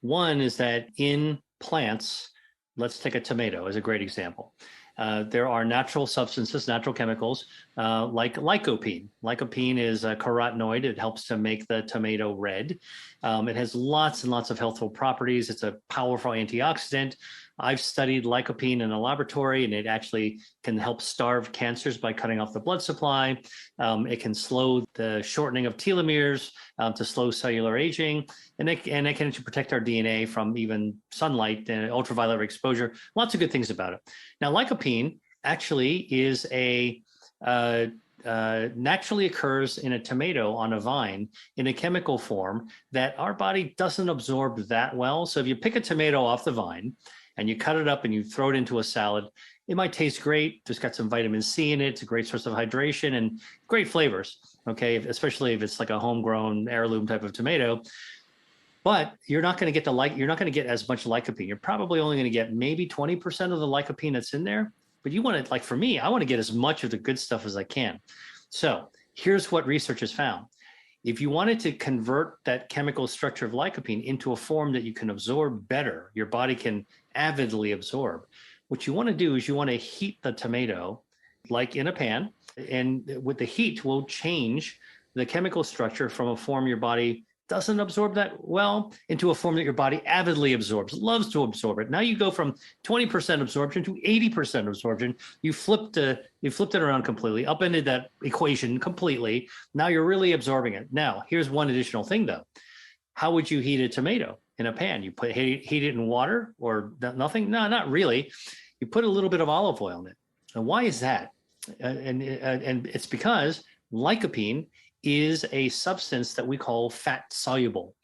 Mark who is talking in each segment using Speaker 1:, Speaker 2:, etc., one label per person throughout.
Speaker 1: One is that in plants, let's take a tomato as a great example. There are natural substances, natural chemicals, like lycopene. Lycopene is a carotenoid. It helps to make the tomato red. It has lots and lots of healthful properties. It's a powerful antioxidant. I've studied lycopene in a laboratory, and it actually can help starve cancers by cutting off the blood supply. It can slow the shortening of telomeres to slow cellular aging, and it can actually protect our DNA from even sunlight and ultraviolet exposure. Lots of good things about it. Now, lycopene actually is naturally occurs in a tomato on a vine in a chemical form that our body doesn't absorb that well. So if you pick a tomato off the vine and you cut it up and you throw it into a salad, it might taste great. There's got some vitamin C in it. It's a great source of hydration and great flavors, okay? Especially if it's like a homegrown heirloom type of tomato. But you're not going to get you're not going to get as much lycopene. You're probably only going to get maybe 20% of the lycopene that's in there. But you want to, like for me, I want to get as much of the good stuff as I can. So here's what research has found. If you wanted to convert that chemical structure of lycopene into a form that you can absorb better, your body can avidly absorb, what you want to do is you want to heat the tomato like in a pan, and with the heat will change the chemical structure from a form your body doesn't absorb that well into a form that your body avidly absorbs, loves to absorb it. Now you go from 20% absorption to 80% absorption. You flipped it around completely, upended that equation completely. Now you're really absorbing it. Now, here's one additional thing though. How would you heat a tomato in a pan? You heat it in water or nothing? No, not really. You put a little bit of olive oil in it. And why is that? And it's because lycopene is a substance that we call fat soluble.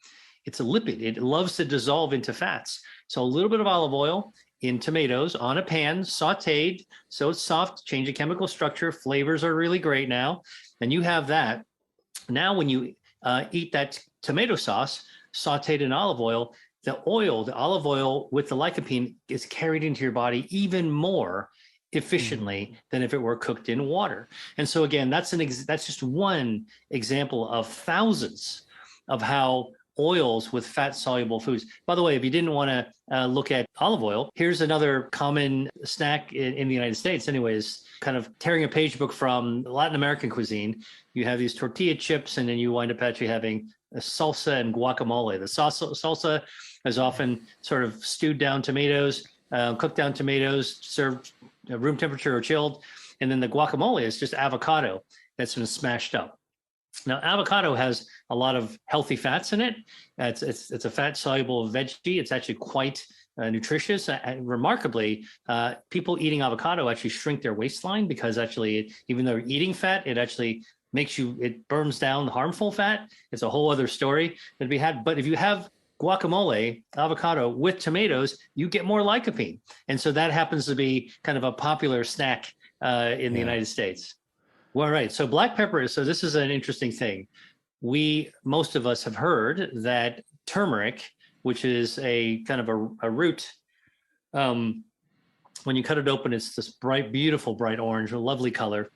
Speaker 1: It's a lipid. It loves to dissolve into fats. So a little bit of olive oil in tomatoes on a pan, sauteed, so it's soft, change the chemical structure. Flavors are really great now. And you have that. Now when you eat that tomato sauce sauteed in olive oil, the olive oil with the lycopene is carried into your body even more efficiently than if it were cooked in water. And so again, that's just one example of thousands of how oils with fat soluble foods. By the way, if you didn't want to look at olive oil, here's another common snack in the United States anyways, kind of tearing a page book from Latin American cuisine. You have these tortilla chips, and then you wind up actually having a salsa and guacamole. The salsa is often sort of stewed down tomatoes, cooked down tomatoes, served room temperature or chilled. And then the guacamole is just avocado that's been smashed up. Now, avocado has a lot of healthy fats in it. It's a fat soluble veggie. It's actually quite nutritious. Remarkably, people eating avocado actually shrink their waistline because actually, even though you're eating fat, it actually it burns down harmful fat. It's a whole other story that we had. But if you have guacamole, avocado with tomatoes, you get more lycopene. And so that happens to be kind of a popular snack in the United States. Well, right. So black pepper so this is an interesting thing. Most of us have heard that turmeric, which is a kind of a root, when you cut it open, it's this bright, beautiful, bright orange, a lovely color.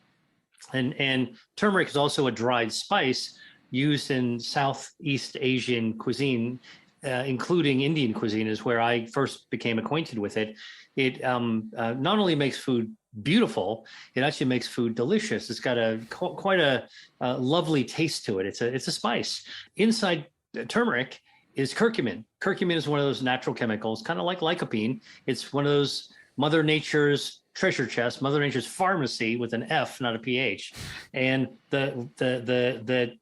Speaker 1: And turmeric is also a dried spice used in Southeast Asian cuisine, including Indian cuisine, is where I first became acquainted with it. It not only makes food beautiful, it actually makes food delicious. It's got quite a lovely taste to it. It's a spice. Inside turmeric is curcumin. Curcumin is one of those natural chemicals, kind of like lycopene. It's one of those Mother Nature's treasure chest, Mother Nature's pharmacy with an F, not a PH. And the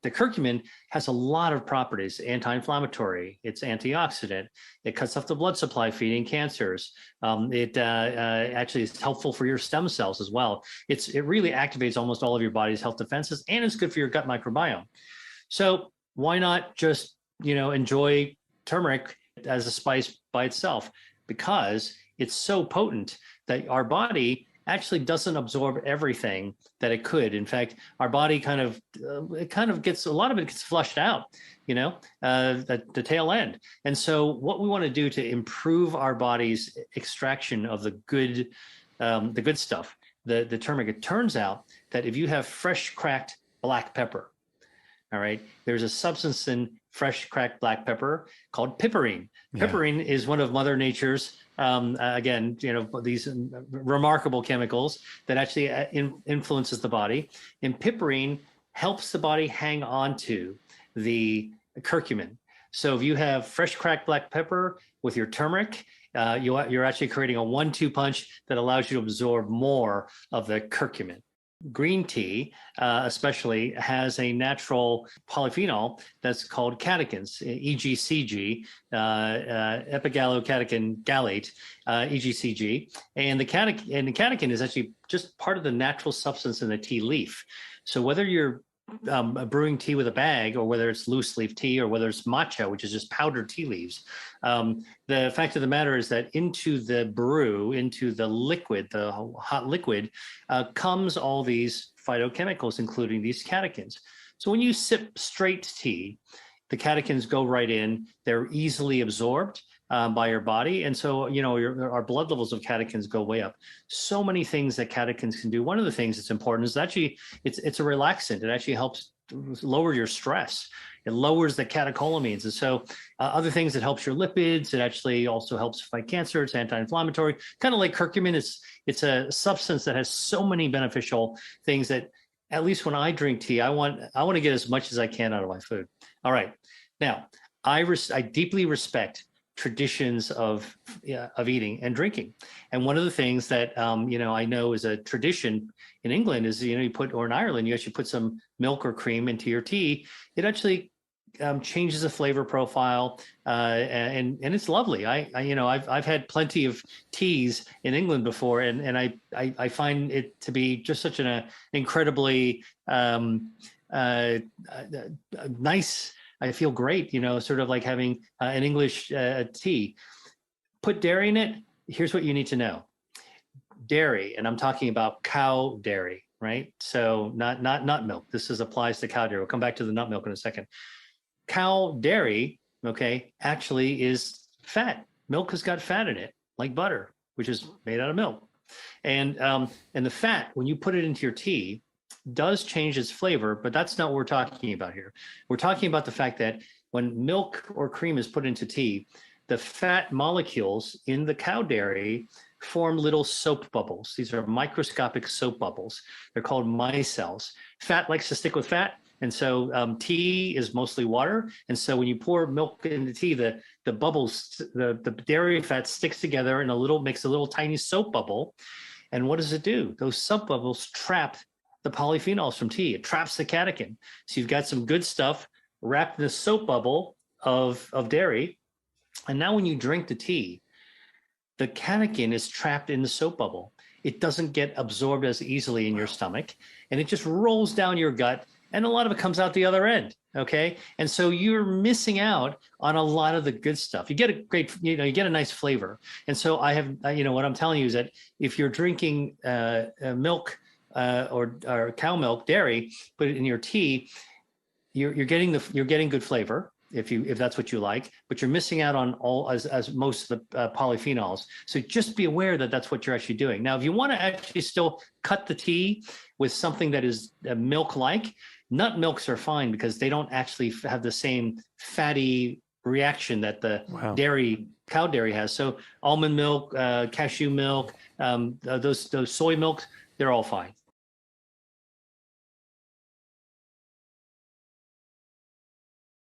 Speaker 1: curcumin has a lot of properties: anti-inflammatory, it's antioxidant, it cuts off the blood supply, feeding cancers. It actually is helpful for your stem cells as well. It really activates almost all of your body's health defenses, and it's good for your gut microbiome. So why not just enjoy turmeric as a spice by itself? Because it's so potent that our body actually doesn't absorb everything that it could. In fact, our body gets a lot of it gets flushed out, at the tail end. And so what we want to do to improve our body's extraction of the good stuff, the turmeric, it turns out that if you have fresh cracked black pepper, all right, there's a substance in fresh cracked black pepper called piperine.
Speaker 2: Yeah.
Speaker 1: Piperine is one of Mother Nature's, again, these remarkable chemicals that actually influences the body. And piperine helps the body hang on to the curcumin. So if you have fresh cracked black pepper with your turmeric, you're actually creating a 1-2 punch that allows you to absorb more of the curcumin. Green tea, especially, has a natural polyphenol that's called catechins, EGCG, epigallocatechin gallate, EGCG, and the catechin is actually just part of the natural substance in the tea leaf. So whether you're brewing tea with a bag, or whether it's loose leaf tea, or whether it's matcha, which is just powdered tea leaves, the fact of the matter is that into the brew, into the liquid, the hot liquid, comes all these phytochemicals, including these catechins. So when you sip straight tea, the catechins go right in. They're easily absorbed by your body. And so, our blood levels of catechins go way up. So many things that catechins can do. One of the things that's important is actually it's a relaxant. It actually helps lower your stress. It lowers the catecholamines. And so other things, it helps your lipids. It actually also helps fight cancer. It's anti-inflammatory, kind of like curcumin. It's a substance that has so many beneficial things that, at least when I drink tea, I want to get as much as I can out of my food. All right. Now, I deeply respect traditions of eating and drinking. And one of the things that, I know is a tradition in England is, or in Ireland, you actually put some milk or cream into your tea. It actually changes the flavor profile, and it's lovely. I've had plenty of teas in England before, and I find it to be just such an incredibly nice. I feel great, sort of like having an English tea. Put dairy in it. Here's what you need to know. Dairy, and I'm talking about cow dairy, right? So not nut milk. This applies to cow dairy. We'll come back to the nut milk in a second. Cow dairy, okay, actually is fat. Milk has got fat in it, like butter, which is made out of milk. And the fat, when you put it into your tea, does change its flavor, but that's not what we're talking about here. We're talking about the fact that when milk or cream is put into tea, the fat molecules in the cow dairy form little soap bubbles. These are microscopic soap bubbles. They're called micelles. Fat likes to stick with fat. And so tea is mostly water. And so when you pour milk into tea, the bubbles, the dairy fat sticks together and makes a little tiny soap bubble. And what does it do? Those soap bubbles trap the polyphenols from tea. It traps the catechin. So you've got some good stuff wrapped in the soap bubble of dairy. And now when you drink the tea, the catechin is trapped in the soap bubble. It doesn't get absorbed as easily in your stomach, and it just rolls down your gut, and a lot of it comes out the other end. Okay. And so you're missing out on a lot of the good stuff. You get a great, you get a nice flavor. And so what I'm telling you is that if you're drinking milk, or cow milk, dairy, put it in your tea, you're getting good flavor if that's what you like, but you're missing out on as most of the polyphenols. So just be aware that that's what you're actually doing. Now, if you want to actually still cut the tea with something that is milk-like, nut milks are fine because they don't actually have the same fatty reaction that the cow dairy has. So almond milk, cashew milk, those soy milks, they're all fine.